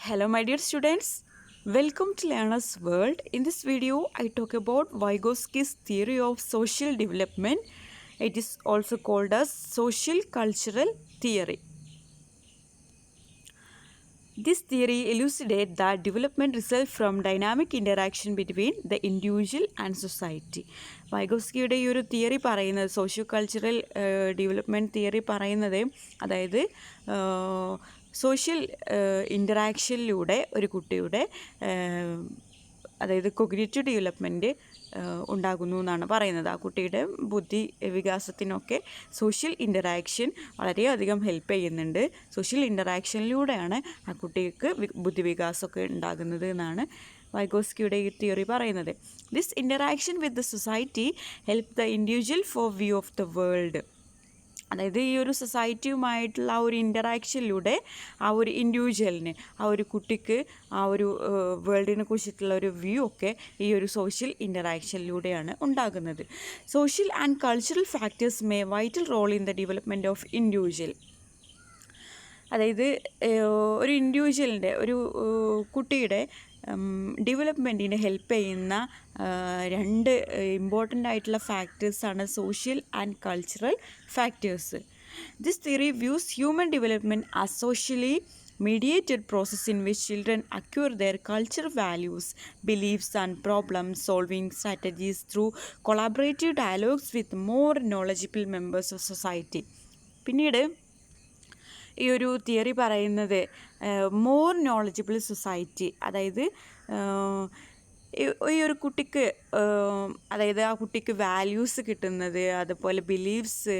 Hello my dear students, welcome to Learner's World. In this video, I talk about Vygotsky's theory of social development. It is also called as social cultural theory. This theory elucidates that development results from dynamic interaction between the individual and society. വൈഗോസ്കിയുടെ ഈ ഒരു theory പറയുന്നത് socio cultural development theory പറയുന്നത് അതായത് social ഇൻ്ററാക്ഷനിലൂടെ ഒരു കുട്ടിയുടെ അതായത് cognitive development ഉണ്ടാകുന്നു എന്നാണ് പറയുന്നത്. ആ കുട്ടിയുടെ ബുദ്ധി വികാസത്തിനൊക്കെ സോഷ്യൽ ഇൻ്ററാക്ഷൻ വളരെയധികം ഹെൽപ്പ് ചെയ്യുന്നുണ്ട്. സോഷ്യൽ ഇൻ്ററാക്ഷനിലൂടെയാണ് ആ കുട്ടിക്ക് ബുദ്ധിവികാസമൊക്കെ ഉണ്ടാകുന്നത് എന്നാണ് വൈഗോസ്കിയുടെ ഈ തിയറി പറയുന്നത്. This interaction with the society help the individual four view of the world. അതായത് ഈ ഒരു സൊസൈറ്റിയുമായിട്ടുള്ള ആ ഒരു ഇൻ്ററാക്ഷനിലൂടെ ആ ഒരു ഇൻഡിവിജ്വലിന് ആ ഒരു കുട്ടിക്ക് ആ ഒരു വേൾഡിനെ കുറിച്ചിട്ടുള്ള ഒരു വ്യൂ ഒക്കെ ഈ ഒരു സോഷ്യൽ ഇൻ്ററാക്ഷനിലൂടെയാണ് ഉണ്ടാകുന്നത്. Social and cultural factors may vital role in the development of individual. അതായത് ഒരു ഇൻഡിവിജ്വലിൻ്റെ ഒരു കുട്ടിയുടെ ഡെവലപ്മെൻറ്റിന് ഹെൽപ്പ് ചെയ്യുന്ന രണ്ട് ഇമ്പോർട്ടൻ്റ് ആയിട്ടുള്ള ഫാക്ടേഴ്സാണ് social and cultural factors. This theory views human development as socially mediated process in which children acquire their cultural values, beliefs and problem solving strategies through collaborative dialogues with more knowledgeable members of society. പിന്നീട് ഈ ഒരു theory പറയുന്നത് more knowledgeable society, അതായത് ഈ ഒരു കുട്ടിക്ക് അതായത് ആ കുട്ടിക്ക് വാല്യൂസ് കിട്ടുന്നത്, അതുപോലെ ബിലീഫ്സ്,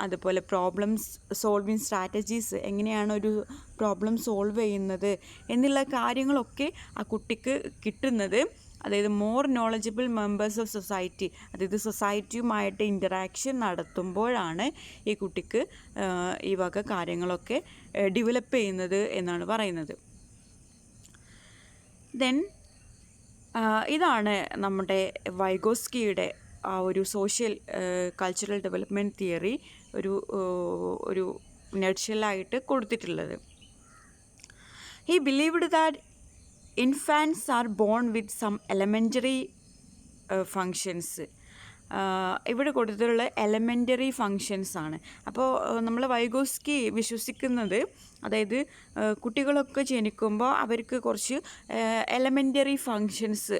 അതുപോലെ പ്രോബ്ലംസ് സോൾവിങ് സ്ട്രാറ്റജീസ്, എങ്ങനെയാണ് ഒരു പ്രോബ്ലം സോൾവ് ചെയ്യുന്നത് എന്നുള്ള കാര്യങ്ങളൊക്കെ ആ കുട്ടിക്ക് കിട്ടുന്നത് അതായത് more knowledgeable members of society, അതായത് സൊസൈറ്റിയുമായിട്ട് ഇൻ്ററാക്ഷൻ നടത്തുമ്പോഴാണ് ഈ കുട്ടിക്ക് ഈ വക കാര്യങ്ങളൊക്കെ ഡെവലപ്പ് ചെയ്യുന്നത് എന്നാണ് പറയുന്നത്. ദെൻ ഇതാണ് നമ്മുടെ വൈഗോസ്കിയുടെ ആ ഒരു സോഷ്യൽ കൾച്ചറൽ ഡെവലപ്മെൻറ്റ് തിയറി ഒരു നട്ട്ഷെല്ലായിട്ട് കൊടുത്തിട്ടുള്ളത്. He believed that infants are born with some elementary functions. ഇവിടെ കൊടുത്തിട്ടുള്ള എലമെൻ്ററി ഫങ്ഷൻസ് ആണ്. അപ്പോൾ നമ്മൾ വൈഗോസ്കി വിശ്വസിക്കുന്നത് അതായത് കുട്ടികളൊക്കെ ജനിക്കുമ്പോൾ അവർക്ക് കുറച്ച് എലമെൻ്ററി ഫങ്ഷൻസ്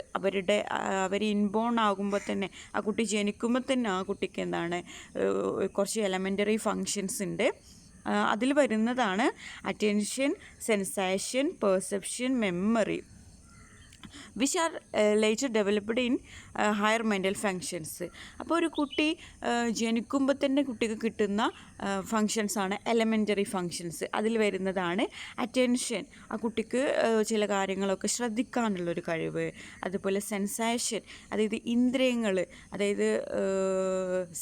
അവർ ഇൻബോൺ ആകുമ്പോൾ തന്നെ ആ കുട്ടി ജനിക്കുമ്പോൾ തന്നെ ആ കുട്ടിക്ക് എന്താണ് കുറച്ച് എലമെൻ്ററി ഫങ്ഷൻസ് ഉണ്ട്. അതിൽ വരുന്നതാണ് attention, sensation, perception, memory, which are later developed in higher mental functions. അപ്പോൾ ഒരു കുട്ടി ജനിക്കുമ്പോൾ തന്നെ കുട്ടിക്ക് കിട്ടുന്ന ഫങ്ഷൻസാണ് എലമെൻ്ററി ഫങ്ഷൻസ്. അതിൽ വരുന്നതാണ് അറ്റൻഷൻ, ആ കുട്ടിക്ക് ചില കാര്യങ്ങളൊക്കെ ശ്രദ്ധിക്കാനുള്ളൊരു കഴിവ്. അതുപോലെ സെൻസേഷൻ, അതായത് ഇന്ദ്രിയങ്ങൾ, അതായത്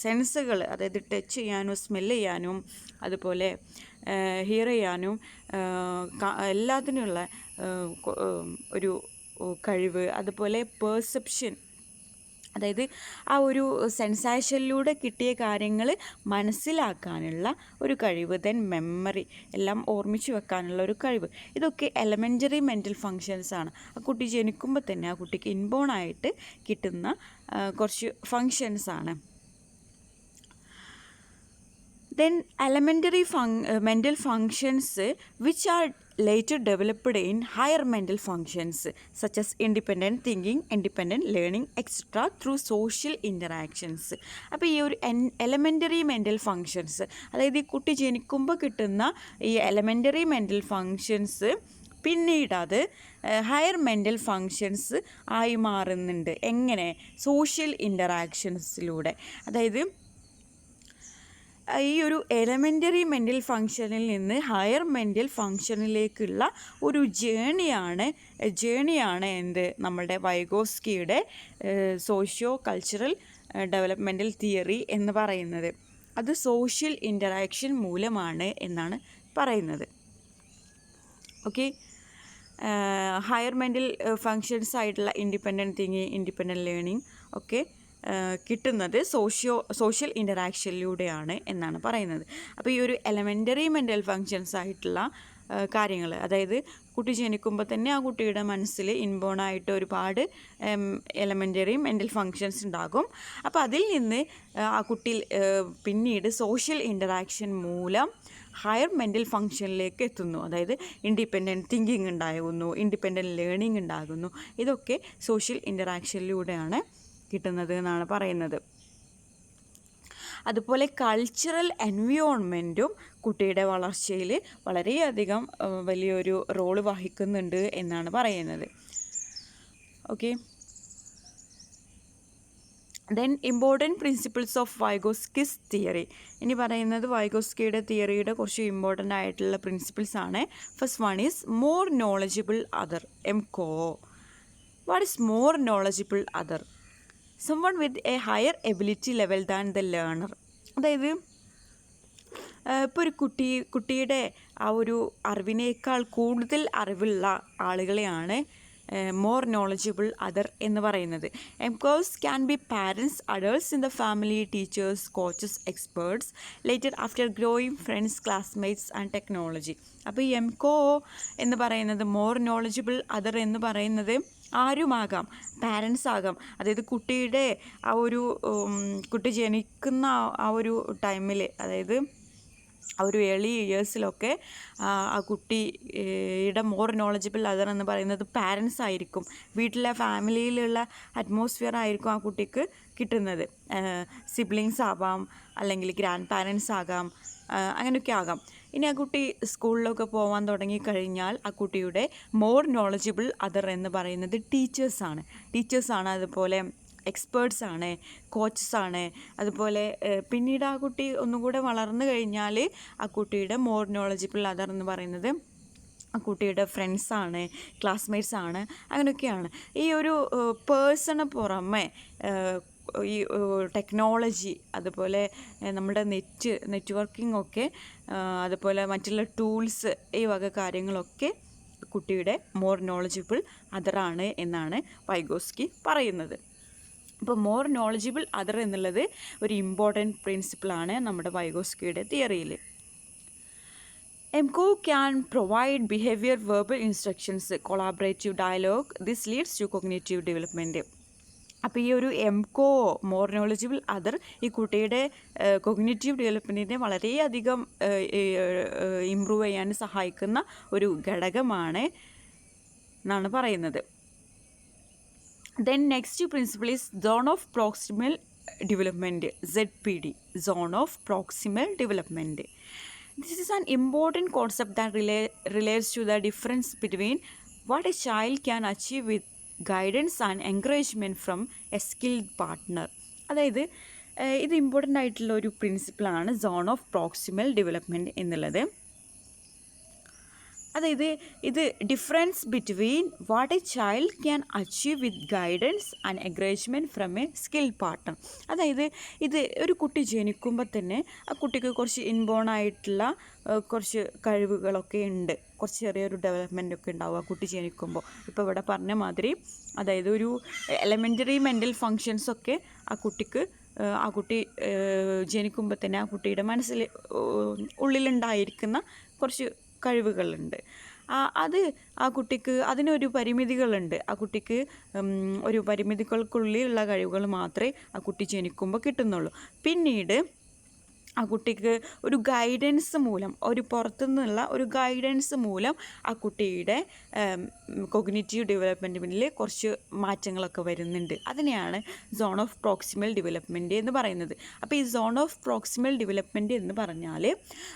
സെൻസുകൾ, അതായത് ടച്ച് ചെയ്യാനും സ്മെൽ ചെയ്യാനും അതുപോലെ ഹിയർ ചെയ്യാനും എല്ലാത്തിനുള്ള ഒരു കഴിവ്. അതുപോലെ പെർസെപ്ഷൻ, അതായത് ആ ഒരു സെൻസേഷനിലൂടെ കിട്ടിയ കാര്യങ്ങൾ മനസ്സിലാക്കാനുള്ള ഒരു കഴിവ്. ദെൻ മെമ്മറി, എല്ലാം ഓർമ്മിച്ച് വെക്കാനുള്ള ഒരു കഴിവ്. ഇതൊക്കെ എലമെൻ്ററി മെൻ്റൽ ഫങ്ഷൻസ് ആണ്. ആ കുട്ടി ജനിക്കുമ്പോൾ തന്നെ ആ കുട്ടിക്ക് ഇൻബോൺ ആയിട്ട് കിട്ടുന്ന കുറച്ച് ഫങ്ഷൻസ് ആണ്. Then elementary mental functions which are later developed in higher mental functions such as independent thinking, independent learning, etc. through social interactions. അപ്പോൾ ഈ ഒരു എലമെൻ്ററി മെൻ്റൽ ഫങ്ഷൻസ്, അതായത് ഈ കുട്ടി ജനിക്കുമ്പോൾ കിട്ടുന്ന ഈ എലമെൻ്ററി മെൻ്റൽ ഫങ്ഷൻസ് പിന്നീട് അത് ഹയർ മെൻ്റൽ ഫങ്ഷൻസ് ആയി മാറുന്നുണ്ട്. എങ്ങനെ? സോഷ്യൽ ഇൻ്ററാക്ഷൻസിലൂടെ. അതായത് ഈ ഒരു എലമെൻ്ററി മെൻ്റൽ ഫങ്ഷനിൽ നിന്ന് ഹയർ മെൻ്റൽ ഫങ്ഷനിലേക്കുള്ള ഒരു ജേണിയാണ് എന്ത് നമ്മളുടെ വൈഗോസ്കിയുടെ സോഷ്യോ കൾച്ചറൽ ഡെവലപ്മെൻ്റൽ തിയറി എന്ന് പറയുന്നത്. അത് സോഷ്യൽ ഇൻ്ററാക്ഷൻ മൂലമാണ് എന്നാണ് പറയുന്നത്. ഓക്കെ, ഹയർ മെൻ്റൽ ഫങ്ഷൻസ് ആയിട്ടുള്ള ഇൻഡിപെൻഡൻറ്റ് തിങ്കിങ്, ഇൻഡിപെൻഡൻറ്റ് ലേണിംഗ് ഒക്കെ കിട്ടുന്നത് സോഷ്യൽ ഇൻ്ററാക്ഷനിലൂടെയാണ് എന്നാണ് പറയുന്നത്. അപ്പോൾ ഈ ഒരു എലമെൻ്ററി മെൻ്റൽ ഫങ്ഷൻസ് ആയിട്ടുള്ള കാര്യങ്ങൾ. അതായത് കുട്ടി ജനിക്കുമ്പോൾ തന്നെ ആ കുട്ടിയുടെ മനസ്സിൽ ഇൻബോണായിട്ട് ഒരുപാട് എലമെൻ്ററി മെൻ്റൽ ഫങ്ഷൻസ് ഉണ്ടാകും. അപ്പോൾ അതിൽ നിന്ന് ആ കുട്ടി പിന്നീട് സോഷ്യൽ ഇൻ്ററാക്ഷൻ മൂലം ഹയർ മെൻ്റൽ ഫങ്ഷനിലേക്ക് എത്തുന്നു. അതായത് ഇൻഡിപെൻഡൻറ്റ് തിങ്കിങ് ഉണ്ടാകുന്നു, ഇൻഡിപെൻഡൻറ്റ് ലേണിംഗ് ഉണ്ടാകുന്നു. ഇതൊക്കെ സോഷ്യൽ ഇൻ്ററാക്ഷനിലൂടെയാണ് കിട്ടുന്നത് എന്നാണ് പറയുന്നത്. അതുപോലെ കൾച്ചറൽ എൻവയോൺമെൻറ്റും കുട്ടിയുടെ വളർച്ചയിൽ വളരെയധികം വലിയൊരു റോള് വഹിക്കുന്നുണ്ട് എന്നാണ് പറയുന്നത്. Okay, then important principles of Vygotsky's theory. ഇനി പറയുന്നത് വൈഗോസ്കിയുടെ തിയറിയുടെ കുറച്ച് ഇമ്പോർട്ടൻ്റ് ആയിട്ടുള്ള പ്രിൻസിപ്പിൾസ് ആണ്. First one is more knowledgeable other, MCO. What is more knowledgeable other? someone with a higher ability level than the learner. അതായത് ഇപ്പോൾ ഒരു കുട്ടിയുടെ ആ ഒരു അറിവിനേക്കാൾ കൂടുതൽ അറിവുള്ള ആളുകളെയാണ് മോർ നോളജിബിൾ അതർ എന്ന് പറയുന്നത്. MKOs can be parents, adults in the family, teachers, coaches, experts, later after growing friends, classmates and technology. അപ്പോൾ ഈ MCO എന്ന് പറയുന്നത്, മോർ നോളജിബിൾ അതർ എന്ന് പറയുന്നത് ആരുമാകാം, പാരൻസ് ആകാം. അതായത് കുട്ടിയുടെ ആ ഒരു കുട്ടി ജനിക്കുന്ന ആ ഒരു ടൈമിൽ, അതായത് ആ ഒരു ഏർലി ഇയേഴ്സിലൊക്കെ ആ കുട്ടിയുടെ മോർ നോളജിബിൾ അതർ എന്ന് പറയുന്നത് പാരൻസ് ആയിരിക്കും. വീട്ടിലെ ഫാമിലിയിലുള്ള അറ്റ്മോസ്ഫിയർ ആയിരിക്കും ആ കുട്ടിക്ക് കിട്ടുന്നത്. സിബ്ലിങ്സ് ആവാം, അല്ലെങ്കിൽ ഗ്രാൻഡ് പാരൻസ് ആകാം, അങ്ങനെയൊക്കെ ആകാം. ഇനി ആ കുട്ടി സ്കൂളിലൊക്കെ പോകാൻ തുടങ്ങിക്കഴിഞ്ഞാൽ ആ കുട്ടിയുടെ മോർ നോളജിബിൾ അതർ എന്ന് പറയുന്നത് ടീച്ചേഴ്സാണ്, അതുപോലെ എക്സ്പേർട്സ് ആണ്, കോച്ചസ് ആണ്. അതുപോലെ പിന്നീട് ആ കുട്ടി ഒന്നുകൂടെ വളർന്നു കഴിഞ്ഞാൽ ആ കുട്ടിയുടെ മോർ നോളജിബിൾ അതർ എന്ന് പറയുന്നത് ആ കുട്ടിയുടെ ഫ്രണ്ട്സാണ്, ക്ലാസ്മേറ്റ്സ് ആണ്, അങ്ങനെയൊക്കെയാണ്. ഈ ഒരു പേഴ്സണ് പുറമെ ഈ ടെക്നോളജി, അതുപോലെ നമ്മുടെ നെറ്റ്വർക്കിംഗ് ഒക്കെ, അതുപോലെ മറ്റുള്ള ടൂൾസ്, ഈ വക കാര്യങ്ങളൊക്കെ കുട്ടിയുടെ മോർ നോളജിബിൾ അതറാണ് എന്നാണ് വൈഗോസ്കി പറയുന്നത്. അപ്പോൾ മോർ നോളജിബിൾ അതർ എന്നുള്ളത് ഒരു ഇമ്പോർട്ടൻറ്റ് പ്രിൻസിപ്പിളാണ് നമ്മുടെ വൈഗോസ്കിയുടെ തിയറിയിൽ. MCO can provide behavior, verbal instructions, collaborative dialogue. This leads to cognitive development. അപ്പോൾ ഈ ഒരു MCO, മോർ നോളജിബിൾ അതർ, ഈ കുട്ടിയുടെ കൊഗ്നിറ്റീവ് ഡെവലപ്മെൻറ്റിനെ വളരെയധികം ഇമ്പ്രൂവ് ചെയ്യാൻ സഹായിക്കുന്ന ഒരു ഘടകമാണ് എന്നാണ് പറയുന്നത്. Then next principle is zone of proximal development, ZPD, zone of proximal development. This is an important concept that relates to the difference between what a child can achieve with guidance and encouragement from a skilled partner. അതായത് ഇത് important ആയിട്ടുള്ള ഒരു പ്രിൻസിപ്പിളാണ് zone of proximal development എന്നുള്ളത്. അതായത് ഇത് difference between what a child can achieve with guidance and encouragement from a skilled partner. അതായത് ഇത് ഒരു കുട്ടി ജനിക്കുമ്പോൾ തന്നെ ആ കുട്ടിക്ക് കുറച്ച് ഇൻബോൺ ആയിട്ടുള്ള കുറച്ച് കഴിവുകളൊക്കെ ഉണ്ട്, കുറച്ച് ചെറിയൊരു ഡെവലപ്മെൻ്റ് ഒക്കെ ഉണ്ടാവും ആ കുട്ടി ജനിക്കുമ്പോൾ. ഇപ്പോൾ ഇവിടെ പറഞ്ഞ മാതിരി, അതായത് ഒരു എലമെൻ്ററി മെൻ്റൽ ഫങ്ഷൻസൊക്കെ ആ കുട്ടി ജനിക്കുമ്പോൾ തന്നെ ആ കുട്ടിയുടെ മനസ്സിൽ ഉള്ളിലുണ്ടായിരിക്കുന്ന കുറച്ച് കഴിവുകളുണ്ട്. അത് ആ കുട്ടിക്ക് അതിനൊരു പരിമിതികളുണ്ട്. ആ കുട്ടിക്ക് ഒരു പരിമിതികൾക്കുള്ളിലുള്ള കഴിവുകൾ മാത്രമേ ആ കുട്ടി ജനിക്കുമ്പോൾ കിട്ടുന്നുള്ളൂ. പിന്നീട് ആ കുട്ടിക്ക് ഒരു ഗൈഡൻസ് മൂലം, ഒരു പുറത്തുനിന്നുള്ള ഒരു ഗൈഡൻസ് മൂലം ആ കുട്ടിയുടെ കൊഗ്നിറ്റീവ് ഡെവലപ്മെൻറ്റിൽ കുറച്ച് മാറ്റങ്ങളൊക്കെ വരുന്നുണ്ട്. അതിനെയാണ് സോൺ ഓഫ് പ്രോക്സിമൽ ഡെവലപ്മെൻറ്റ് എന്ന് പറയുന്നത്. അപ്പോൾ ഈ സോൺ ഓഫ് പ്രോക്സിമൽ ഡെവലപ്മെൻറ്റ് എന്ന് പറഞ്ഞാൽ,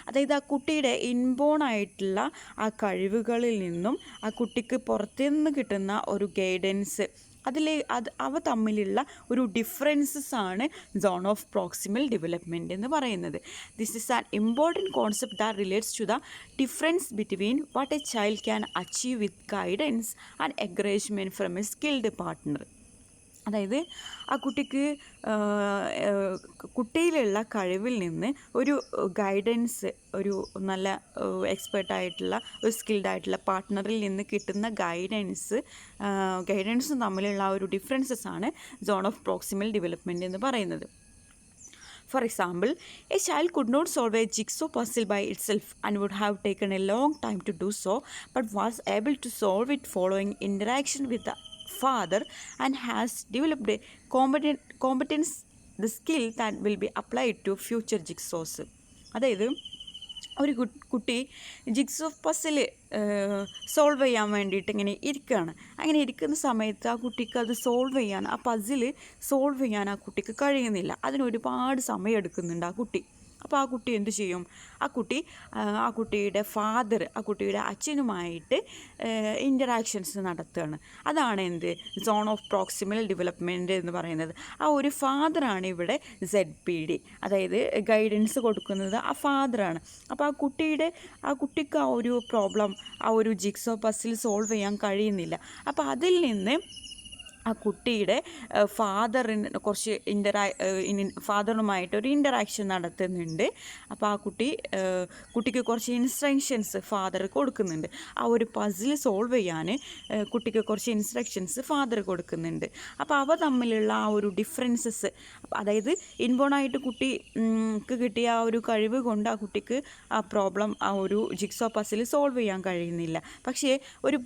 അതായത് ആ കുട്ടിയുടെ ഇൻബോൺ ആയിട്ടുള്ള ആ കഴിവുകളിൽ നിന്നും ആ കുട്ടിക്ക് പുറത്തുനിന്ന് കിട്ടുന്ന ഒരു ഗൈഡൻസ്, അവ തമ്മിലുള്ള ഒരു ഡിഫറൻസസ് ആണ് സോൺ ഓഫ് പ്രോക്സിമൽ ഡെവലപ്മെൻറ്റ് എന്ന് പറയുന്നത്. This is an important concept that relates to the difference between what a child can achieve with guidance and encouragement from a skilled partner. അതായത് ആ കുട്ടിയിലുള്ള കഴിവിൽ നിന്ന് ഒരു ഗൈഡൻസ്, ഒരു നല്ല എക്സ്പേർട്ടായിട്ടുള്ള ഒരു സ്കിൽഡായിട്ടുള്ള പാർട്ട്ണറിൽ നിന്ന് കിട്ടുന്ന ഗൈഡൻസും തമ്മിലുള്ള ഒരു ഡിഫറൻസസ് ആണ് സോൺ ഓഫ് പ്രോക്സിമൽ ഡെവലപ്മെൻറ്റ് എന്ന് പറയുന്നത്. For example, a child could not solve a jigsaw puzzle by itself and would have taken a long time to do so, but was able to solve it following interaction with the father and has developed a competence, the skill that will be applied to future jigsaws. അതായത് ഒരു കുട്ടി jigsaw puzzle solve ചെയ്യാൻ വേണ്ടിയിട്ട് ഇങ്ങനെ ഇരിക്കുകയാണ്. അങ്ങനെ ഇരിക്കുന്ന സമയത്ത് ആ കുട്ടിക്ക് അത് സോൾവ് ചെയ്യാൻ, ആ പസിൽ സോൾവ് ചെയ്യാൻ ആ കുട്ടിക്ക് കഴിയുന്നില്ല. അതിനൊരുപാട് സമയം എടുക്കുന്നുണ്ട് ആ കുട്ടി. അപ്പോൾ ആ കുട്ടി എന്ത് ചെയ്യും? ആ കുട്ടിയുടെ ഫാദർ, ആ കുട്ടിയുടെ അച്ഛനുമായിട്ട് ഇൻ്ററാക്ഷൻസ് നടത്തുകയാണ്. അതാണ് എന്ത് സോൺ ഓഫ് പ്രോക്സിമൽ ഡെവലപ്മെൻറ്റ് എന്ന് പറയുന്നത്. ആ ഒരു ഫാദറാണ് ഇവിടെ ZPD, അതായത് ഗൈഡൻസ് കൊടുക്കുന്നത് ആ ഫാദറാണ്. അപ്പോൾ ആ കുട്ടിക്ക് ആ ഒരു പ്രോബ്ലം, ആ ഒരു ജിഗ്സോ പസിൽ സോൾവ് ചെയ്യാൻ കഴിയുന്നില്ല. അപ്പോൾ അതിൽ നിന്ന് ആ കുട്ടിയുടെ ഫാദറിന് കുറച്ച് ഫാദറുമായിട്ടൊരു ഇൻ്ററാക്ഷൻ നടത്തുന്നുണ്ട്. അപ്പോൾ ആ കുട്ടിക്ക് കുറച്ച് ഇൻസ്ട്രക്ഷൻസ് ഫാദർ കൊടുക്കുന്നുണ്ട്. ആ ഒരു പസിൽ സോൾവ് ചെയ്യാൻ കുട്ടിക്ക് കുറച്ച് ഇൻസ്ട്രക്ഷൻസ് ഫാദർ കൊടുക്കുന്നുണ്ട്. അപ്പോൾ അവ തമ്മിലുള്ള ആ ഒരു ഡിഫറൻസസ്, അതായത് ഇൻബോണായിട്ട് കുട്ടിക്ക് കിട്ടിയ ആ ഒരു കഴിവ് കൊണ്ട് ആ കുട്ടിക്ക് ആ പ്രോബ്ലം, ആ ഒരു ജിഗ്സോ പസിൽ സോൾവ് ചെയ്യാൻ കഴിയുന്നില്ല. പക്ഷേ ഒരു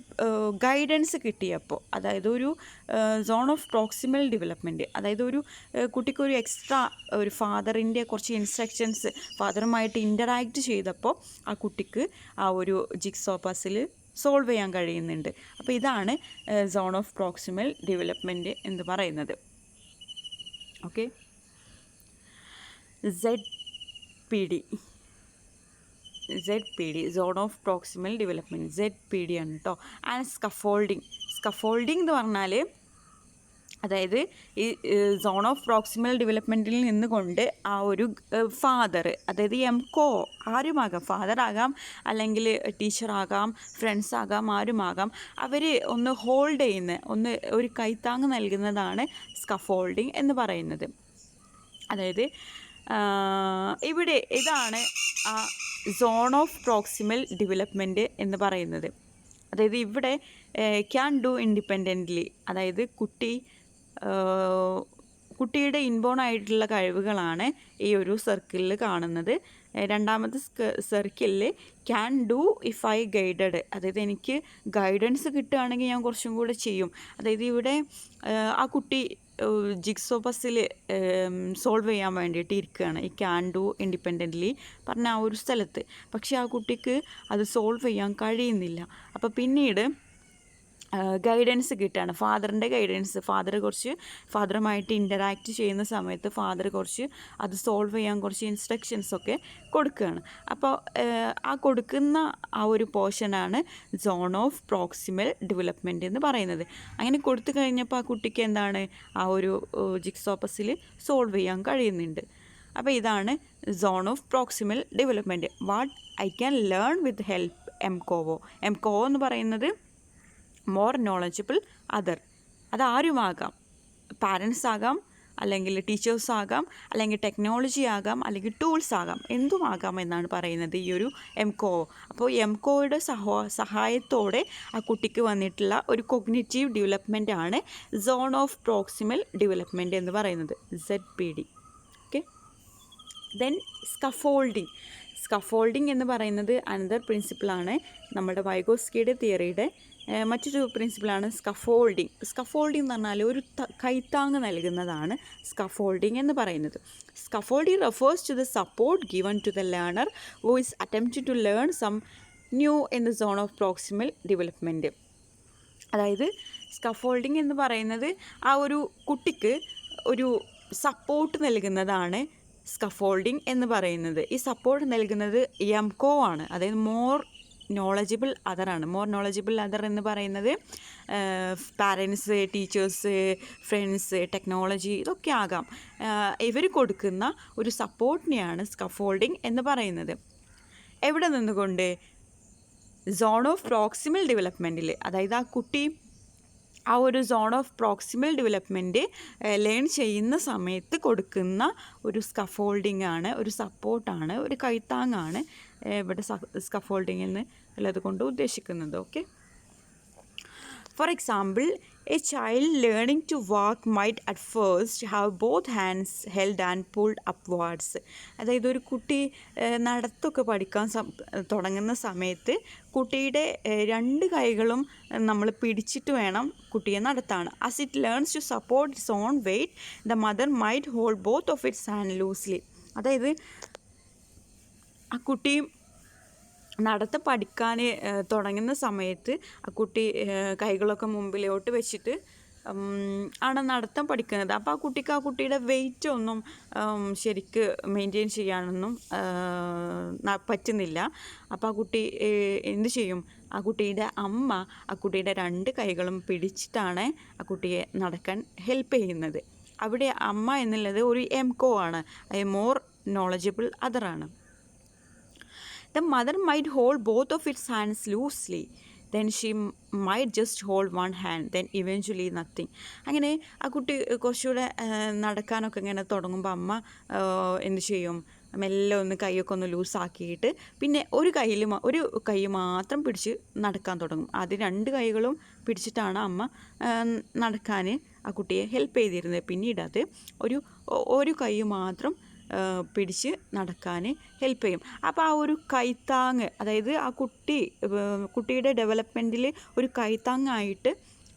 ഗൈഡൻസ് കിട്ടിയപ്പോൾ, അതായത് ഒരു സോൺ ഓഫ് പ്രോക്സിമൽ ഡെവലപ്മെൻറ്റ്, അതായത് ഒരു കുട്ടിക്കൊരു എക്സ്ട്രാ ഒരു ഫാദറിൻ്റെ കുറച്ച് ഇൻസ്ട്രക്ഷൻസ് ഫാദറുമായിട്ട് ഇൻ്ററാക്റ്റ് ചെയ്തപ്പോൾ ആ കുട്ടിക്ക് ആ ഒരു ജിഗ്സോ പസിൽ സോൾവ് ചെയ്യാൻ കഴിയുന്നുണ്ട്. അപ്പോൾ ഇതാണ് സോൺ ഓഫ് പ്രോക്സിമൽ ഡെവലപ്മെൻറ്റ് എന്ന് പറയുന്നത്. Okay, ZPD zone of proximal development ZPD ആണ് കേട്ടോ. ആൻഡ് സ്കഫോൾഡിങ് എന്ന് പറഞ്ഞാൽ, അതായത് ഈ സോൺ ഓഫ് പ്രോക്സിമൽ ഡെവലപ്മെൻറ്റിൽ നിന്നുകൊണ്ട് ആ ഒരു ഫാദർ, അതായത് MCO ആരുമാകാം, ഫാദറാകാം, അല്ലെങ്കിൽ ടീച്ചറാകാം, ഫ്രണ്ട്സാകാം, ആരുമാകാം, അവർ ഒന്ന് ഹോൾഡ് ചെയ്യുന്ന, ഒരു കൈത്താങ് നൽകുന്നതാണ് സ്കഫോൾഡിങ് എന്ന് പറയുന്നത്. അതായത് ഇവിടെ ഇതാണ് ആ സോൺ ഓഫ് പ്രോക്സിമൽ ഡെവലപ്മെൻറ്റ് എന്ന് പറയുന്നത്. അതായത് ഇവിടെ ക്യാൻ ഡു ഇൻഡിപെൻഡൻ്റ്ലി, അതായത് കുട്ടിയുടെ ഇൻബോൺ ആയിട്ടുള്ള കഴിവുകളാണ് ഈ ഒരു സർക്കിളിൽ കാണുന്നത്. രണ്ടാമത്തെ സർക്കിളിൽ can do if I guided, അതായത് എനിക്ക് ഗൈഡൻസ് കിട്ടുകയാണെങ്കിൽ ഞാൻ കുറച്ചും കൂടെ ചെയ്യും. അതായത് ഇവിടെ ആ കുട്ടി ജിഗ്സോ പസിൽ സോൾവ് ചെയ്യാൻ വേണ്ടിയിട്ട് ഇരിക്കുകയാണ്, ഈ ക്യാൻ ഡു ഇൻഡിപെൻഡൻ്റ്ലി പറഞ്ഞ ആ ഒരു സ്ഥലത്ത്. പക്ഷേ ആ കുട്ടിക്ക് അത് സോൾവ് ചെയ്യാൻ കഴിയുന്നില്ല. അപ്പോൾ പിന്നീട് ഗൈഡൻസ് കിട്ടുകയാണ്, ഫാദറിൻ്റെ ഗൈഡൻസ്. ഫാദറുമായിട്ട് ഇൻ്ററാക്റ്റ് ചെയ്യുന്ന സമയത്ത് ഫാദർ കുറച്ച് അത് സോൾവ് ചെയ്യാൻ കുറച്ച് ഇൻസ്ട്രക്ഷൻസൊക്കെ കൊടുക്കുകയാണ്. അപ്പോൾ ആ കൊടുക്കുന്ന ആ ഒരു പോർഷനാണ് സോൺ ഓഫ് പ്രോക്സിമൽ ഡെവലപ്മെൻറ്റ് എന്ന് പറയുന്നത്. അങ്ങനെ കൊടുത്തു കഴിഞ്ഞപ്പോൾ ആ കുട്ടിക്ക് എന്താണ്, ആ ഒരു ജിഗ്സോ പസിൽ സോൾവ് ചെയ്യാൻ കഴിയുന്നുണ്ട്. അപ്പോൾ ഇതാണ് zone of proximal development. What I can learn with help MCO എന്ന് പറയുന്നത് മോർ നോളജബിൾ അതർ, അതാരുമാകാം, പാരൻസ് ആകാം, അല്ലെങ്കിൽ ടീച്ചേഴ്സ് ആകാം, അല്ലെങ്കിൽ ടെക്നോളജി ആകാം, അല്ലെങ്കിൽ ടൂൾസ് ആകാം, എന്തുമാകാം എന്നാണ് പറയുന്നത് ഈ ഒരു MCO. അപ്പോൾ MCOയുടെ സഹായത്തോടെ ആ കുട്ടിക്ക് വന്നിട്ടുള്ള ഒരു കൊഗ്നിറ്റീവ് ഡെവലപ്മെൻ്റ് ആണ് സോൺ ഓഫ് പ്രോക്സിമൽ ഡെവലപ്മെൻറ്റ് എന്ന് പറയുന്നത്, ZPD. ഓക്കെ, ദെൻ സ്കഫോൾഡിങ് എന്ന് പറയുന്നത് അനദർ പ്രിൻസിപ്പിളാണ്. നമ്മുടെ വൈഗോസ്കിയുടെ തിയറിയുടെ മറ്റൊരു പ്രിൻസിപ്പിളാണ് സ്കഫോൾഡിങ് എന്ന് പറഞ്ഞാൽ ഒരു കൈത്താങ് നൽകുന്നതാണ് സ്കഫോൾഡിങ് എന്ന് പറയുന്നത്. Scaffolding refers to the support given to the learner who is attempting to learn some new in the zone of proximal development. അതായത് സ്കഫോൾഡിങ് എന്ന് പറയുന്നത് ആ ഒരു കുട്ടിക്ക് ഒരു സപ്പോർട്ട് നൽകുന്നതാണ് സ്കഫോൾഡിങ് എന്ന് പറയുന്നത്. ഈ സപ്പോർട്ട് നൽകുന്നത് MCO ആണ്, അതായത് മോർ നോളജബിൾ അതറാണ്. മോർ നോളജബിൾ അതർ എന്ന് പറയുന്നത് പാരൻസ്, ടീച്ചേഴ്സ്, ഫ്രണ്ട്സ്, ടെക്നോളജി, ഇതൊക്കെ ആകാം. ഇവർ കൊടുക്കുന്ന ഒരു സപ്പോർട്ടിനെയാണ് സ്കഫോൾഡിങ് എന്ന് പറയുന്നത്. എവിടെ നിന്നുകൊണ്ട്? സോൺ ഓഫ് പ്രോക്സിമൽ ഡെവലപ്മെൻറ്റിൽ, അതായത് ആ കുട്ടി ആ ഒരു zone of proximal development learn ചെയ്യുന്ന സമയത്ത് കൊടുക്കുന്ന ഒരു സ്കഫോൾഡിംഗ് ആണ്, ഒരു സപ്പോർട്ടാണ്, ഒരു കൈത്താങ്ങാണ് ഇവിടെ സ്കഫോൾഡിംഗ് എന്ന് ഉള്ളത് കൊണ്ട് ഉദ്ദേശിക്കുന്നത്. Okay, For example, a child learning to walk might at first have both hands held and pulled upwards. അതായത് ഒരു കുട്ടി നടത്തൊക്കെ പഠിക്കാൻ തുടങ്ങുന്ന സമയത്ത് കുട്ടിയുടെ രണ്ട് കൈകളും നമ്മൾ പിടിച്ചിട്ട് വേണം കുട്ടിയെ നടത്താൻ. As it learns to support its own weight, the mother might hold both of its hands loosely. അതായത് ആ കുട്ടി നടത്ത പഠിക്കാൻ തുടങ്ങുന്ന സമയത്ത് ആ കുട്ടി കൈകളൊക്കെ മുമ്പിലോട്ട് വെച്ചിട്ട് ആണ് നടത്തം പഠിക്കുന്നത്. അപ്പോൾ ആ കുട്ടിയുടെ വെയിറ്റ് ഒന്നും ശരിക്ക് മെയിൻറ്റെയിൻ ചെയ്യാനൊന്നും പറ്റുന്നില്ല. അപ്പോൾ ആ കുട്ടി എന്ത് ചെയ്യും? ആ കുട്ടിയുടെ അമ്മ ആ കുട്ടിയുടെ രണ്ട് കൈകളും പിടിച്ചിട്ടാണ് ആ കുട്ടിയെ നടക്കാൻ ഹെൽപ്പ് ചെയ്യുന്നത്. അവിടെ അമ്മ എന്നുള്ളത് ഒരു എംകോ ആണ്, എ മോർ നോളജബിൾ അതറാണ്. The mother might hold both of its hands loosely. Then she might just hold one hand, then eventually nothing. അങ്ങനെ ആ കുട്ടി കുറച്ചുകൂടെ നടക്കാനൊക്കെ ഇങ്ങനെ തുടങ്ങുമ്പോൾ അമ്മ എന്ത് ചെയ്യും? മെല്ലെ ഒന്ന് കൈയൊക്കെ ഒന്ന് ലൂസാക്കിയിട്ട് പിന്നെ ഒരു കൈ മാത്രം പിടിച്ച് നടക്കാൻ തുടങ്ങും. ആദ്യം രണ്ട് കൈകളും പിടിച്ചിട്ടാണ് അമ്മ നടക്കാൻ ആ കുട്ടിയെ ഹെൽപ്പ് ചെയ്തിരുന്നത്. പിന്നീട് അത് ഒരു കൈ മാത്രം പിടിച്ച് നടക്കാൻ ഹെൽപ്പ് ചെയ്യും. അപ്പോൾ ആ ഒരു കൈത്താങ്ങ്, അതായത് ആ കുട്ടിയുടെ ഡെവലപ്മെൻറ്റിൽ ഒരു കൈത്താങ്ങായിട്ട്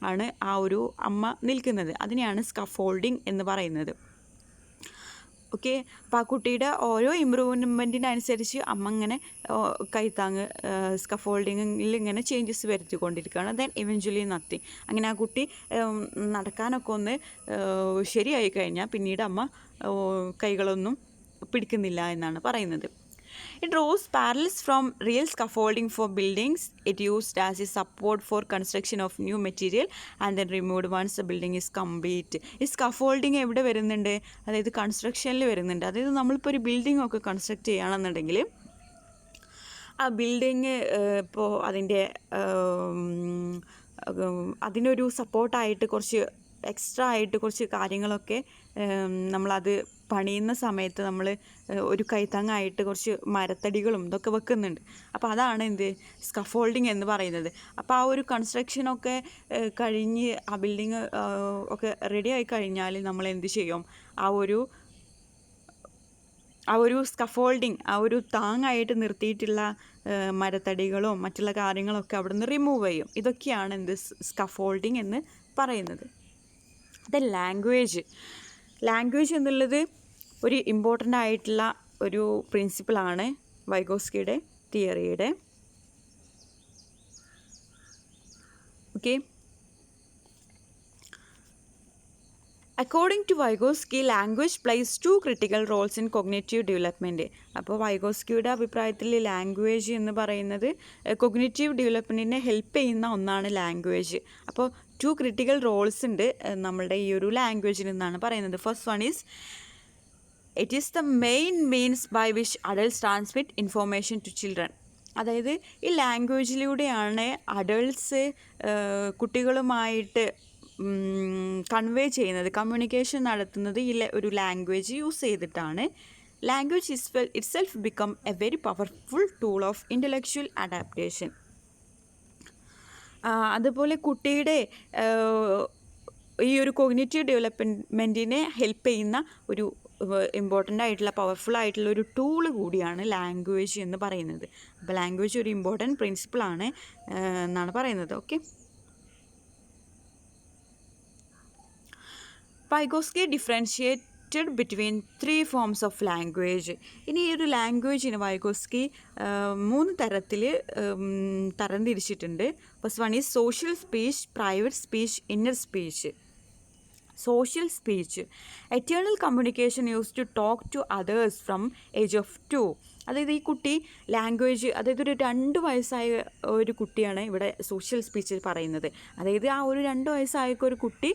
ആണ് ആ ഒരു അമ്മ നിൽക്കുന്നത്. അതിനെയാണ് സ്കഫോൾഡിങ് എന്ന് പറയുന്നത്. ഓക്കെ, അപ്പോൾ ആ കുട്ടിയുടെ ഓരോ ഇമ്പ്രൂവ്മെൻറ്റിനനുസരിച്ച് അമ്മ ഇങ്ങനെ കൈത്താങ്ങ് സ്കഫോൾഡിങ്ങിൽ ഇങ്ങനെ ചേഞ്ചസ് വരുത്തിക്കൊണ്ടിരിക്കുകയാണ്. Then eventually nothing. അങ്ങനെ ആ കുട്ടി നടക്കാനൊക്കെ ഒന്ന് ശരിയായി കഴിഞ്ഞാൽ പിന്നീട് അമ്മ കൈകളൊന്നും പിടിക്കുന്നില്ല എന്നാണ് പറയുന്നത്. It draws parallels from real scaffolding for buildings. It used as a support for construction of new material and then removed once the building is complete. ഈ സ്കഫോൾഡിങ് എവിടെ വരുന്നുണ്ട്? അതായത് കൺസ്ട്രക്ഷനിൽ വരുന്നുണ്ട്. അതായത് നമ്മളിപ്പോൾ ഒരു ബിൽഡിംഗ് ഒക്കെ കൺസ്ട്രക്ട് ചെയ്യുകയാണെന്നുണ്ടെങ്കിൽ ആ ബിൽഡിങ് ഇപ്പോൾ അതിനൊരു സപ്പോർട്ടായിട്ട് കുറച്ച് എക്സ്ട്രാ ആയിട്ട് കുറച്ച് കാര്യങ്ങളൊക്കെ നമ്മളത് പണിയുന്ന സമയത്ത് നമ്മൾ ഒരു കൈത്താങ്ങായിട്ട് കുറച്ച് മരത്തടികളും ഇതൊക്കെ വെക്കുന്നുണ്ട്. അപ്പോൾ അതാണ് സ്കഫോൾഡിങ് എന്ന് പറയുന്നത്. അപ്പോൾ ആ ഒരു കൺസ്ട്രക്ഷനൊക്കെ കഴിഞ്ഞ് ആ ബിൽഡിങ് ഒക്കെ റെഡി ആയി കഴിഞ്ഞാൽ നമ്മൾ എന്ത് ചെയ്യും? ആ ഒരു സ്കഫോൾഡിങ്, ആ ഒരു താങ്ങായിട്ട് നിർത്തിയിട്ടുള്ള മരത്തടികളും മറ്റുള്ള കാര്യങ്ങളൊക്കെ അവിടെ നിന്ന് റിമൂവ് ചെയ്യും. ഇതൊക്കെയാണ് സ്കഫോൾഡിങ് എന്ന് പറയുന്നത്. ലാംഗ്വേജ് എന്നുള്ളത് ഒരു ഇമ്പോർട്ടൻ്റ് ആയിട്ടുള്ള ഒരു പ്രിൻസിപ്പിളാണ് വൈഗോസ്കിയുടെ തിയറിയുടെ. Okay, according to Vygotsky, language plays 2 critical roles in cognitive development. അപ്പോൾ വൈഗോസ്കിയുടെ അഭിപ്രായത്തിൽ ലാംഗ്വേജ് എന്ന് പറയുന്നത് കൊഗ്നിറ്റീവ് ഡെവലപ്മെൻറ്റിനെ ഹെൽപ്പ് ചെയ്യുന്ന ഒന്നാണ് ലാംഗ്വേജ്. അപ്പോൾ 2 critical roles ഉണ്ട് നമ്മളുടെ ഈ ഒരു ലാംഗ്വേജിൽ നിന്നാണ് പറയുന്നത്. First one is it is the main means by which adults transmit information to children. അതായത് ഈ ലാംഗ്വേജിലൂടെയാണ് അഡൾട്ട്സ് കുട്ടികളുമായിട്ട് കൺവേ ചെയ്യുന്നത്, കമ്മ്യൂണിക്കേഷൻ നടത്തുന്നത് ഈ ഒരു ലാംഗ്വേജ് യൂസ് ചെയ്തിട്ടാണ്. Language itself become a very powerful tool of intellectual adaptation. അതുപോലെ കുട്ടിയുടെ ഈ ഒരു കോഗ്നിറ്റീവ് ഡെവലപ്മെൻറ്റിനെ ഹെൽപ്പ് ചെയ്യുന്ന ഒരു ഇമ്പോർട്ടൻ്റ് ആയിട്ടുള്ള പവർഫുൾ ആയിട്ടുള്ള ഒരു ടൂള് കൂടിയാണ് ലാംഗ്വേജ് എന്ന് പറയുന്നത്. അപ്പോൾ ലാംഗ്വേജ് ഒരു ഇമ്പോർട്ടൻറ്റ് പ്രിൻസിപ്പിളാണ് എന്നാണ് പറയുന്നത്. Okay, Vygotsky differentiated between 3 forms of language. ഇനി ഈ ഒരു ലാംഗ്വേജിന് വൈഗോസ്കി 3 തരത്തിൽ തരംതിരിച്ചിട്ടുണ്ട്. First one is social speech, private speech, inner speech. Social speech, external communication use to talk to others from age of 2. അതായത് ഈ കുട്ടി ലാംഗ്വേജ്, അതായത് ഒരു 2 വയസ്സായ ഒരു കുട്ടിയാണ് ഇവിടെ സോഷ്യൽ സ്പീച്ച് പറയുന്നത്. അതായത് ആ ഒരു 2 വയസ്സായ ഒരു കുട്ടി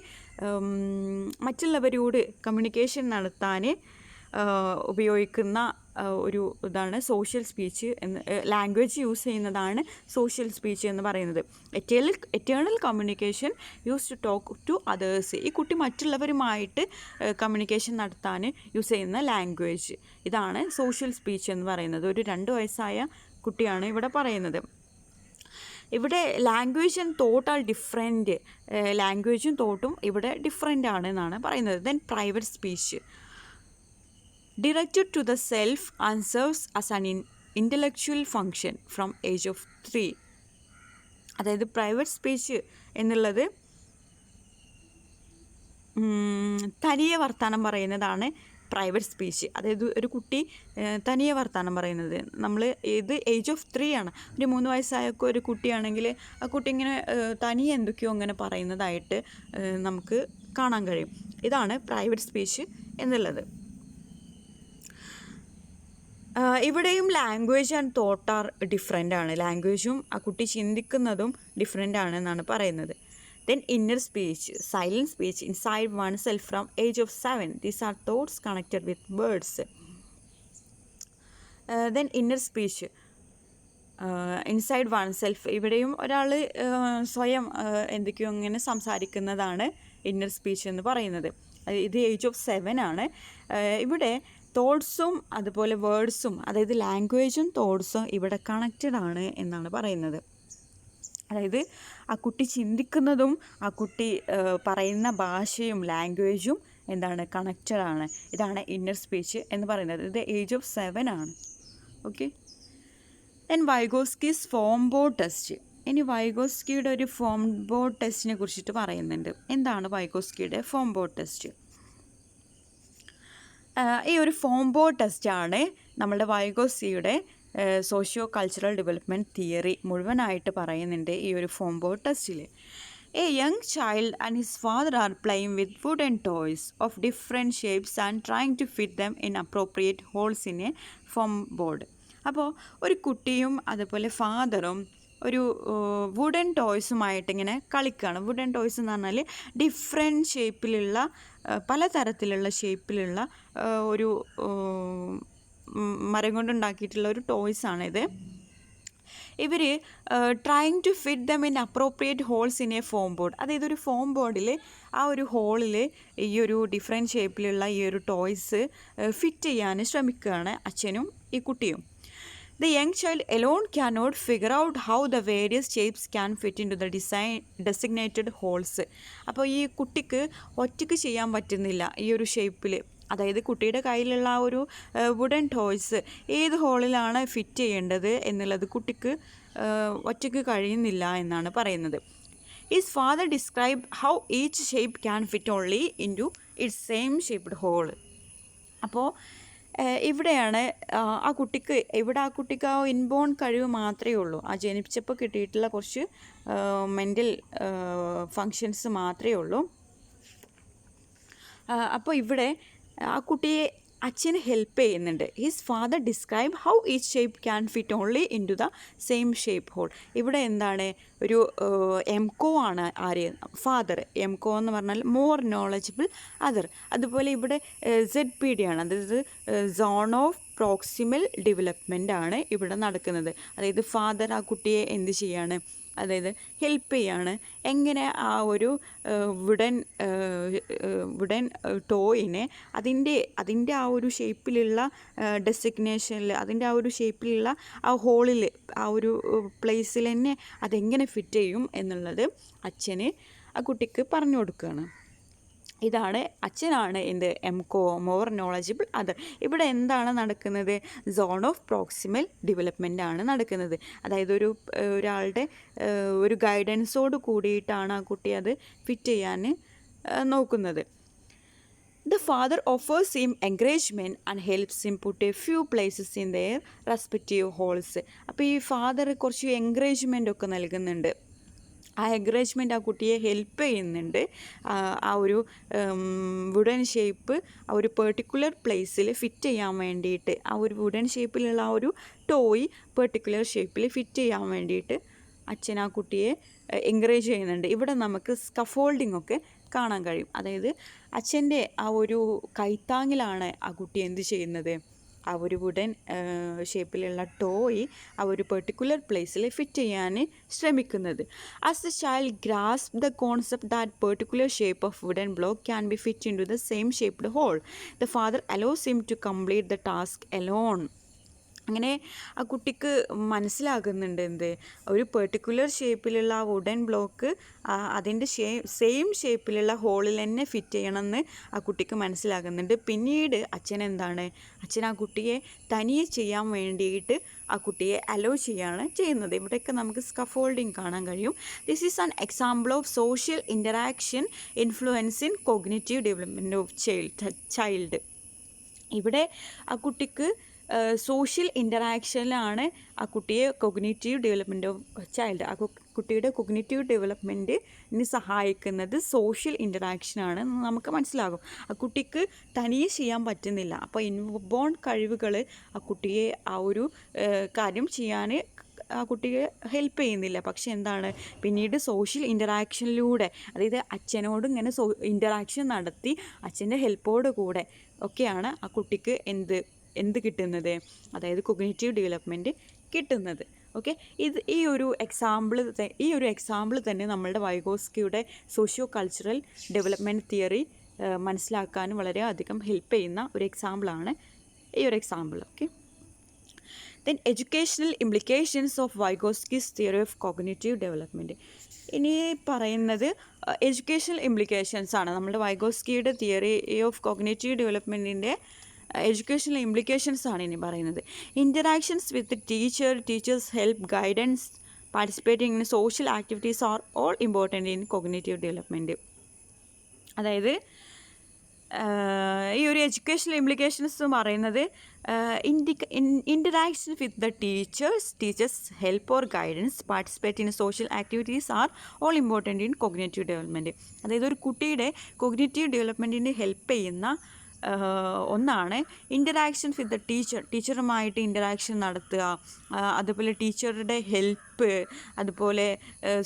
മറ്റുള്ളവരോട് കമ്മ്യൂണിക്കേഷൻ നടത്താൻ ഉപയോഗിക്കുന്ന ഒരു ഇതാണ് സോഷ്യൽ സ്പീച്ച് എന്ന്, ലാംഗ്വേജ് യൂസ് ചെയ്യുന്നതാണ് സോഷ്യൽ സ്പീച്ച് എന്ന് പറയുന്നത്. External communication use to talk to others, ഈ കുട്ടി മറ്റുള്ളവരുമായിട്ട് കമ്മ്യൂണിക്കേഷൻ നടത്താൻ യൂസ് ചെയ്യുന്ന ലാംഗ്വേജ്, ഇതാണ് സോഷ്യൽ സ്പീച്ച് എന്ന് പറയുന്നത്. ഒരു 2 വയസ്സായ കുട്ടിയാണ് ഇവിടെ പറയുന്നത്. ഇവിടെ language and thought are different. ലാംഗ്വേജും തോട്ടും ഇവിടെ ഡിഫറെൻ്റ് ആണ് എന്നാണ് പറയുന്നത്. Then private speech directed to the self and serves as an intellectual function from age of 3. അതായത് പ്രൈവറ്റ് സ്പീച്ച് എന്നുള്ളത് തനിയെ വർത്തമാനം പറയുന്നതാണ് പ്രൈവറ്റ് സ്പീച്ച്. അതായത് ഒരു കുട്ടി തനിയെ വർത്തമാനം പറയുന്നത്. നമ്മൾ ഇത് ഏജ് ഓഫ് 3 ആണ്. ഒരു 3 വയസ്സായൊക്കെ ഒരു കുട്ടിയാണെങ്കിൽ ആ കുട്ടി ഇങ്ങനെ തനിയെ എന്തൊക്കെയോ അങ്ങനെ പറയുന്നതായിട്ട് നമുക്ക് കാണാൻ കഴിയും. ഇതാണ് പ്രൈവറ്റ് സ്പീച്ച് എന്നുള്ളത്. ഇവിടെയും language and thought R different ആണ്. ലാംഗ്വേജും ആ കുട്ടി ചിന്തിക്കുന്നതും ഡിഫറെൻ്റ് ആണ് എന്നാണ് പറയുന്നത്. Then inner speech, silent speech inside one self from age of 7. These are thoughts connected with words. Then inner speech inside one self, ഇവിടെയും ഒരാൾ സ്വയം എന്തൊക്കെയോ ഇങ്ങനെ സംസാരിക്കുന്നതാണ് ഇന്നർ സ്പീച്ച് എന്ന് പറയുന്നത്. ഇത് ഏജ് ഓഫ് 7 ആണ്. ഇവിടെ തോട്ട്സും അതുപോലെ വേർഡ്സും, അതായത് ലാംഗ്വേജും തോട്ട്സും ഇവിടെ കണക്റ്റഡ് ആണ് എന്നാണ് പറയുന്നത്. അതായത് ആ കുട്ടി ചിന്തിക്കുന്നതും ആ കുട്ടി പറയുന്ന ഭാഷയും ലാംഗ്വേജും എന്താണ്, കണക്റ്റഡ് ആണ്. ഇതാണ് ഇന്നർ സ്പീച്ച് എന്ന് പറയുന്നത്. ഇത് ഏജ് ഓഫ് 7 ആണ്. ഓക്കെ. ദെൻ വൈഗോസ്കിസ് ഫോംബോ ടെസ്റ്റ്. ഇനി വൈഗോസ്കിയുടെ ഒരു ഫോംബോ ടെസ്റ്റിനെ കുറിച്ചിട്ട് പറയുന്നുണ്ട്. എന്താണ് വൈഗോസ്കിയുടെ ഫോംബോ ടെസ്റ്റ്? ഈ ഒരു ഫോംബോ ടെസ്റ്റാണ് നമ്മളുടെ വൈഗോസ്കിയുടെ സോഷ്യോ കൾച്ചറൽ ഡെവലപ്മെൻറ്റ് തിയറി മുഴുവനായിട്ട് പറയുന്നുണ്ട് ഈ ഒരു ഫോംബോ ടെസ്റ്റിൽ. A young child and his father are playing with wood and toys of different shapes and trying to fit them in appropriate holes in a form board. അപ്പോൾ ഒരു കുട്ടിയും അതുപോലെ ഫാദറും ഒരു വുഡൻ ടോയ്സുമായിട്ടിങ്ങനെ കളിക്കുകയാണ്. വുഡൻ ടോയ്സ് എന്ന് പറഞ്ഞാൽ different ഷേപ്പിലുള്ള, പലതരത്തിലുള്ള ഷേപ്പിലുള്ള ഒരു മരം കൊണ്ടുണ്ടാക്കിയിട്ടുള്ള ഒരു ടോയ്സാണിത്. ഇവർ trying to fit them in appropriate holes in a form board. അതായത് ഒരു ഫോം ബോർഡിൽ ആ ഒരു ഹോളിൽ ഈ ഒരു ഡിഫറെൻറ്റ് ഷേപ്പിലുള്ള ഈ ഒരു ടോയ്സ് ഫിറ്റ് ചെയ്യാൻ ശ്രമിക്കുകയാണ് അച്ഛനും ഈ കുട്ടിയും. The young child alone cannot figure out how the various shapes can fit into the designated holes. അപ്പോൾ ഈ കുട്ടിക്ക് ഒറ്റയ്ക്ക് ചെയ്യാൻ പറ്റുന്നില്ല ഈ ഒരു ഷേപ്പിൽ. അതായത് കുട്ടിയുടെ കയ്യിലുള്ള ആ ഒരു വുഡൻ ടോയ്സ് ഏത് ഹോളിലാണ് ഫിറ്റ് ചെയ്യേണ്ടത് എന്നുള്ളത് കുട്ടിക്ക് ഒറ്റയ്ക്ക് കഴിയുന്നില്ല എന്നാണ് പറയുന്നത്. His father described how each shape can fit only into its same shaped hole. അപ്പോൾ ഇവിടെയാണ് ആ കുട്ടിക്ക് ആ ഇൻബോൺ കഴിവ് മാത്രമേ ഉള്ളൂ. ആ ജനിച്ചപ്പോൾ കിട്ടിയിട്ടുള്ള കുറച്ച് മെൻ്റൽ ഫങ്ഷൻസ് മാത്രമേ ഉള്ളൂ. അപ്പോൾ ഇവിടെ ആ കുട്ടിയെ അച്ഛന് ഹെൽപ്പ് ചെയ്യുന്നുണ്ട്. His father describe how each shape can fit only in to the same shape hole. ഇവിടെ എന്താണ്, ഒരു എംകോ ആണ് ആര്, ഫാദർ. എംകോ എന്ന് പറഞ്ഞാൽ മോർ നോളജബിൾ അതർ. അതുപോലെ ഇവിടെ ZPD ആണ്, അതായത് സോൺ ഓഫ് പ്രോക്സിമൽ ഡെവലപ്മെൻ്റ് ആണ് ഇവിടെ നടക്കുന്നത്. അതായത് ഫാദർ ആ കുട്ടിയെ എന്ത് ചെയ്യാണ്, അതായത് ഹെൽപ്പ് ചെയ്യാണ്. എങ്ങനെ ആ ഒരു വുഡൻ ടോയിനെ അതിൻ്റെ ആ ഒരു ഷേപ്പിലുള്ള ഡെസിഗ്നേഷനിൽ, അതിൻ്റെ ആ ഒരു ഷേപ്പിലുള്ള ആ ഹോളിൽ, ആ ഒരു പ്ലേസിൽ തന്നെ അതെങ്ങനെ ഫിറ്റ് ചെയ്യും എന്നുള്ളത് അച്ഛന് ആ കുട്ടിക്ക് പറഞ്ഞു കൊടുക്കുകയാണ്. ഇതാണ് അച്ഛനാണ് എന്ത്, എംകോ, മോർ നോളജബിൾ അതർ. ഇവിടെ എന്താണ് നടക്കുന്നത്, സോൺ ഓഫ് പ്രോക്സിമൽ ഡെവലപ്മെൻ്റ് ആണ് നടക്കുന്നത്. അതായത് ഒരാളുടെ ഒരു ഗൈഡൻസോട് കൂടിയിട്ടാണ് ആ കുട്ടി അത് ഫിറ്റ് ചെയ്യാൻ നോക്കുന്നത്. The father offers him encouragement and helps him put a few places in their respective holes. അപ്പോൾ ഈ ഫാദർ കുറച്ച് എൻകറേജ്മെൻ്റ് ഒക്കെ നൽകുന്നുണ്ട്. ആ എൻകറേജ്മെൻ്റ് ആ കുട്ടിയെ ഹെൽപ്പ് ചെയ്യുന്നുണ്ട്. ആ ഒരു വുഡൻ ഷേപ്പ് ആ ഒരു പെർട്ടിക്കുലർ പ്ലേസിൽ ഫിറ്റ് ചെയ്യാൻ വേണ്ടിയിട്ട്, ആ ഒരു വുഡൻ ഷേപ്പിലുള്ള ആ ഒരു ടോയ് പെർട്ടിക്കുലർ ഷേപ്പിൽ ഫിറ്റ് ചെയ്യാൻ വേണ്ടിയിട്ട് അച്ഛൻ ആ കുട്ടിയെ എൻകറേജ് ചെയ്യുന്നുണ്ട്. ഇവിടെ നമുക്ക് സ്കഫോൾഡിംഗ് ഒക്കെ കാണാൻ കഴിയും. അതായത് അച്ഛൻ്റെ ആ ഒരു കൈത്താങ്ങിലാണ് ആ കുട്ടി എന്ത് ചെയ്യുന്നത്, ആ ഒരു വുഡൻ ഷേപ്പിലുള്ള ടോയ് ആ ഒരു പെർട്ടിക്കുലർ പ്ലേസിൽ ഫിറ്റ് ചെയ്യാൻ ശ്രമിക്കുന്നത്. As the child grasp the concept that particular shape of wooden block can be fit in to the same shaped hole, the father allows him to complete the task alone. അങ്ങനെ ആ കുട്ടിക്ക് മനസ്സിലാകുന്നുണ്ട് എന്ത്, ഒരു particular ഷേപ്പിലുള്ള ആ wooden block അതിൻ്റെ same ഷേപ്പിലുള്ള ഹോളിൽ തന്നെ ഫിറ്റ് ചെയ്യണമെന്ന് ആ കുട്ടിക്ക് മനസ്സിലാകുന്നുണ്ട്. പിന്നീട് അച്ഛൻ ആ കുട്ടിയെ തനിയെ ചെയ്യാൻ വേണ്ടിയിട്ട് ആ കുട്ടിയെ അലോ ചെയ്യാണ് ചെയ്യുന്നത്. ഇവിടെയൊക്കെ നമുക്ക് സ്കഫോൾഡിങ് കാണാൻ കഴിയും. This is an example of social interaction influencing cognitive development of child. ഇവിടെ ആ കുട്ടിക്ക് സോഷ്യൽ ഇൻ്ററാക്ഷനിലാണ് ആ കുട്ടിയെ കൊഗ്നിറ്റീവ് ഡെവലപ്മെൻറ്റ് ഓഫ് ചൈൽഡ്, ആ കുട്ടിയുടെ കൊഗ്നിറ്റീവ് ഡെവലപ്മെൻറ്റിന് സഹായിക്കുന്നത് സോഷ്യൽ ഇൻ്ററാക്ഷനാണ് നമുക്ക് മനസ്സിലാകും. ആ കുട്ടിക്ക് തനിയെ ചെയ്യാൻ പറ്റുന്നില്ല. അപ്പോൾ ഇൻബോൺ കഴിവുകൾ ആ കുട്ടിയെ ആ ഒരു കാര്യം ചെയ്യാൻ ആ കുട്ടിയെ ഹെൽപ്പ് ചെയ്യുന്നില്ല. പക്ഷെ പിന്നീട് സോഷ്യൽ ഇൻ്ററാക്ഷനിലൂടെ, അതായത് അച്ഛനോട് ഇങ്ങനെ ഇൻ്ററാക്ഷൻ നടത്തി അച്ഛൻ്റെ ഹെൽപ്പോട് കൂടെ ഒക്കെയാണ് ആ കുട്ടിക്ക് എന്ത് കിട്ടുന്നത്, അതായത് കൊഗ്നിറ്റീവ് ഡെവലപ്മെൻറ്റ് കിട്ടുന്നത്. ഓക്കെ, ഈ ഒരു എക്സാമ്പിൾ തന്നെ നമ്മളുടെ വൈഗോസ്കിയുടെ സോഷ്യോ കൾച്ചറൽ ഡെവലപ്മെൻറ്റ് തിയറി മനസ്സിലാക്കാൻ വളരെയധികം ഹെൽപ്പ് ചെയ്യുന്ന ഒരു എക്സാമ്പിളാണ് ഈ ഒരു example. Okay, then educational implications of Vygotsky's theory of cognitive development. ഇനി പറയുന്നത് എഡ്യൂക്കേഷണൽ ഇംപ്ലിക്കേഷൻസ് ആണ്. നമ്മുടെ വൈഗോസ്കിയുടെ തിയറി ഓഫ് കോഗ്നിറ്റീവ് ഡെവലപ്മെൻറ്റിൻ്റെ എഡ്യൂക്കേഷണൽ ഇംപ്ലിക്കേഷൻസ് ആണ് ഇനി പറയുന്നത്. Interactions with teachers help, guidance, participating in social activities are all important in cognitive development. അതായത് ഈ ഒരു എഡ്യൂക്കേഷണൽ ഇംപ്ലിക്കേഷൻസ് പറയുന്നത് interaction with the teachers help or guidance, participate in social activities are all important in cognitive development. അതായത് ഒരു കുട്ടിയുടെ cognitive ഡെവലപ്മെൻറ്റിന് help ചെയ്യുന്ന ഒന്നാണ് interaction with the ടീച്ചറുമായിട്ട് interaction നടത്തുക, അതുപോലെ ടീച്ചറുടെ ഹെൽപ്പ്, അതുപോലെ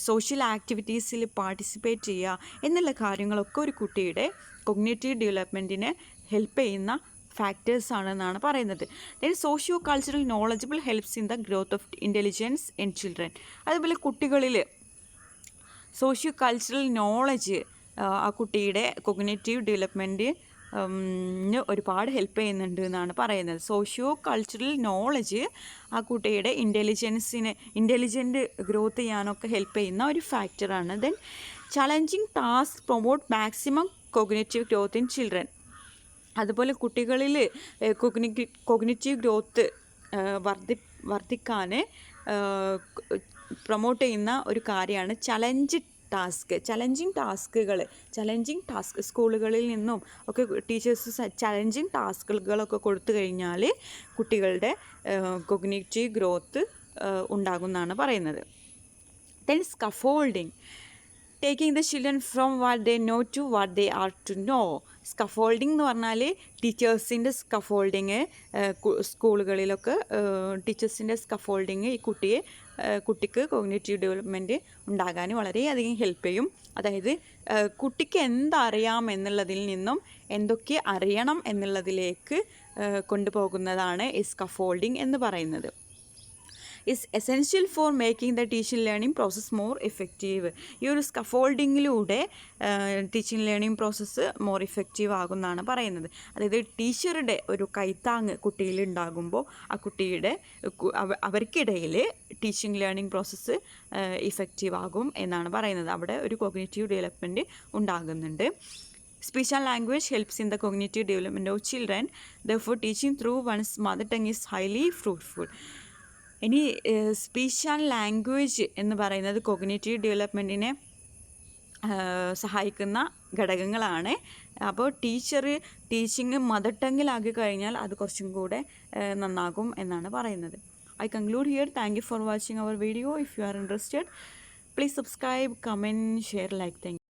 സോഷ്യൽ ആക്ടിവിറ്റീസിൽ പാർട്ടിസിപ്പേറ്റ് ചെയ്യുക എന്നുള്ള കാര്യങ്ങളൊക്കെ ഒരു കുട്ടിയുടെ കൊഗ്നിറ്റീവ് ഡെവലപ്മെൻറ്റിനെ ഹെൽപ്പ് ചെയ്യുന്ന ഫാക്ടേഴ്സ് ആണെന്നാണ് പറയുന്നത്. Then socio cultural knowledgeable helps in the growth of intelligence in children. അതുപോലെ കുട്ടികളിൽ സോഷ്യോ കൾച്ചറൽ നോളജ് ആ കുട്ടിയുടെ കൊഗ്നിറ്റീവ് ഡെവലപ്മെൻറ്റ് ഒരുപാട് ഹെൽപ്പ് ചെയ്യുന്നുണ്ട് എന്നാണ് പറയുന്നത്. സോഷ്യോ കൾച്ചറൽ നോളജ് ആ കുട്ടിയുടെ ഇൻ്റലിജൻറ്റ് ഗ്രോത്ത് ചെയ്യാനൊക്കെ ഹെൽപ്പ് ചെയ്യുന്ന ഒരു ഫാക്ടറാണ്. Then challenging task promote maximum cognitive growth in children. അതുപോലെ കുട്ടികളിൽ കോഗ്നിറ്റീവ് ഗ്രോത്ത് വർദ്ധിക്കാൻ പ്രൊമോട്ട് ചെയ്യുന്ന ഒരു കാര്യമാണ് ചലഞ്ചിങ് ടാസ്ക് സ്കൂളുകളിൽ നിന്നും ഒക്കെ ടീച്ചേഴ്സ് ചലഞ്ചിങ് ടാസ്കുകളൊക്കെ കൊടുത്തു കഴിഞ്ഞാൽ കുട്ടികളുടെ കൊഗ്നിറ്റീവ് ഗ്രോത്ത് ഉണ്ടാകുമെന്നാണ് പറയുന്നത്. Then scaffolding, taking the children from what they know to what they are to know. Scaffolding എന്ന് പറഞ്ഞാൽ ടീച്ചേഴ്സിൻ്റെ സ്കഫോൾഡിങ്, സ്കൂളുകളിലൊക്കെ ടീച്ചേഴ്സിൻ്റെ സ്കഫോൾഡിങ് ഈ കുട്ടിക്ക് കോഗ്നിറ്റീവ് ഡെവലപ്മെൻറ്റ് ഉണ്ടാകാൻ വളരെയധികം ഹെൽപ്പ് ചെയ്യും. അതായത് കുട്ടിക്ക് എന്തറിയാം എന്നുള്ളതിൽ നിന്നും എന്തൊക്കെ അറിയണം എന്നുള്ളതിലേക്ക് കൊണ്ടുപോകുന്നതാണ് ഈ സ്കഫോൾഡിംഗ് എന്ന് പറയുന്നത്. Is essential for making the teaching learning process more effective. ഈ ഒരു സ്കഫോൾഡിങ്ങിലൂടെ teaching learning process more effective ആകുമെന്നാണ് പറയുന്നത്. അതായത് ടീച്ചറുടെ ഒരു കൈത്താങ്ങ് കുട്ടിയിൽ ഉണ്ടാകുമ്പോൾ ആ അവർക്കിടയിൽ ടീച്ചിങ് ലേണിംഗ് പ്രോസസ്സ് ഇഫക്റ്റീവ് ആകും എന്നാണ് പറയുന്നത്. അവിടെ ഒരു കോഗ്നിറ്റീവ് ഡെവലപ്മെൻറ്റ് ഉണ്ടാകുന്നുണ്ട്. Speech and language helps in the cognitive development of children. Therefore, teaching through one's mother tongue is highly fruitful. ഇനി സ്പീച്ച് ആൻഡ് ലാംഗ്വേജ് എന്ന് പറയുന്നത് കോഗ്നിറ്റീവ് ഡെവലപ്മെൻറ്റിനെ സഹായിക്കുന്ന ഘടകങ്ങളാണ്. അപ്പോൾ ടീച്ചിങ് മദർ ടങ്ങിലാക്കി കഴിഞ്ഞാൽ അത് കുറച്ചും കൂടെ നന്നാകും എന്നാണ് പറയുന്നത്. I conclude here. Thank you for watching our video. If you are interested, please subscribe, comment, share, like. Thank you.